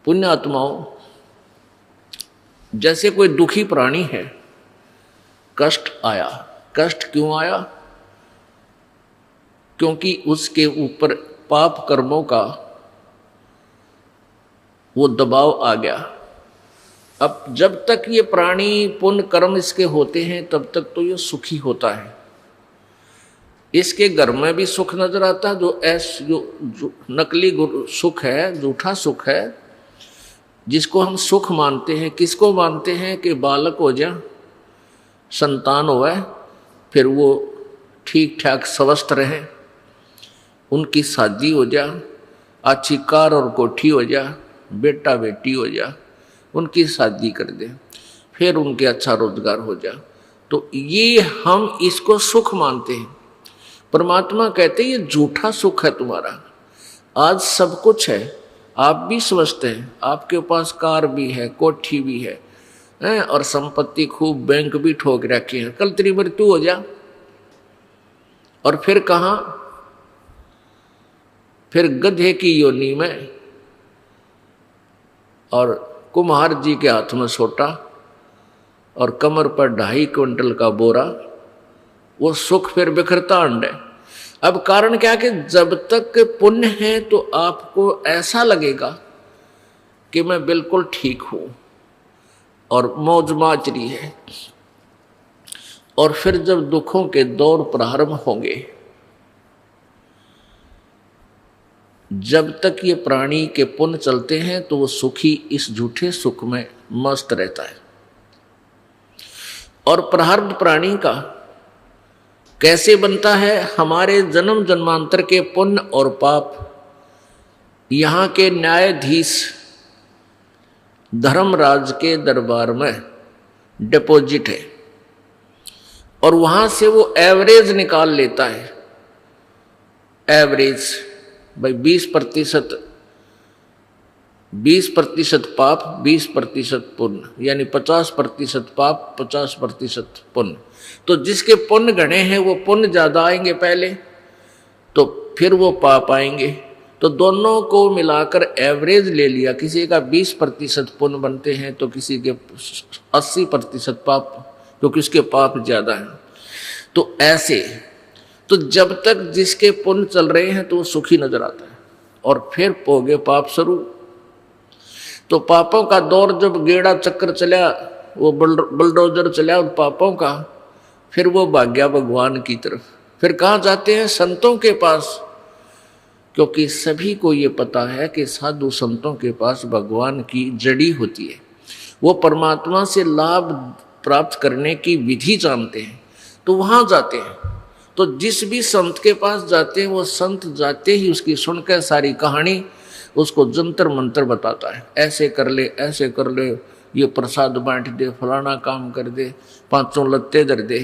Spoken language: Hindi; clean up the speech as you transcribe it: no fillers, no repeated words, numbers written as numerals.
पुण्य आत्माओं, जैसे कोई दुखी प्राणी है, कष्ट आया। कष्ट क्यों आया? क्योंकि उसके ऊपर पाप कर्मों का वो दबाव आ गया। अब जब तक ये प्राणी पुण्य कर्म इसके होते हैं तब तक तो ये सुखी होता है। इसके घर में भी सुख नजर आता है, जो नकली सुख है, झूठा सुख है, जिसको हम सुख मानते हैं। किसको मानते हैं? कि बालक हो जा, संतान होवे, फिर वो ठीक ठाक स्वस्थ रहे, उनकी शादी हो जा, अच्छी कार और कोठी हो जा, बेटा बेटी हो जा, उनकी शादी कर दे, फिर उनके अच्छा रोजगार हो जा। तो ये हम इसको सुख मानते हैं। परमात्मा कहते हैं ये झूठा सुख है तुम्हारा। आज सब कुछ है, आप भी समझते हैं, आपके पास कार भी है, कोठी भी है, और संपत्ति खूब, बैंक भी ठोक रखी है। कल तेरी मृत्यु हो जा और फिर कहाँ? फिर गधे की योनि में और कुम्हार जी के हाथ में सोटा और कमर पर 2.5 क्विंटल का बोरा। वो सुख फिर बिखरता अंड है। अब कारण क्या कि जब तक पुण्य है तो आपको ऐसा लगेगा कि मैं बिल्कुल ठीक हूं और मौज माच रही है। और फिर जब दुखों के दौर प्रारंभ होंगे, जब तक ये प्राणी के पुण्य चलते हैं तो वो सुखी इस झूठे सुख में मस्त रहता है। और प्रारब्ध प्राणी का कैसे बनता है? हमारे जन्म जन्मांतर के पुण्य और पाप यहाँ के न्यायाधीश धर्मराज के दरबार में डिपॉजिट है और वहां से वो एवरेज निकाल लेता है। एवरेज भाई 20% पाप, 20% पुण्य, यानी 50% पाप, 50% पुण्य। तो जिसके पुण्य गणे हैं वो पुण्य ज्यादा आएंगे पहले, तो फिर वो पाप आएंगे। तो दोनों को मिलाकर एवरेज ले लिया। किसी का 20% पुण्य बनते हैं तो किसी के 80% पाप, क्योंकि उसके पाप ज्यादा हैं। तो ऐसे, तो जब तक जिसके पुण्य चल रहे हैं तो वो सुखी नजर आता है। और फिर पोगे पाप शुरू। तो पापों का दौर जब गेड़ा चक्कर चला, वो बुलडोजर चला उन पापों का, फिर वो भाग्या भगवान की तरफ। फिर कहाँ जाते हैं? संतों के पास। क्योंकि सभी को ये पता है कि साधु संतों के पास भगवान की जड़ी होती है। वो परमात्मा से लाभ प्राप्त करने की विधि जानते हैं, तो वहाँ जाते हैं। तो जिस भी संत के पास जाते हैं वो संत जाते ही उसकी सुनकर सारी कहानी उसको जंतर मंतर बताता है। ऐसे कर ले, ऐसे कर ले, ये प्रसाद बांट दे, फलाना काम कर दे, 5 लत्ते दर दे।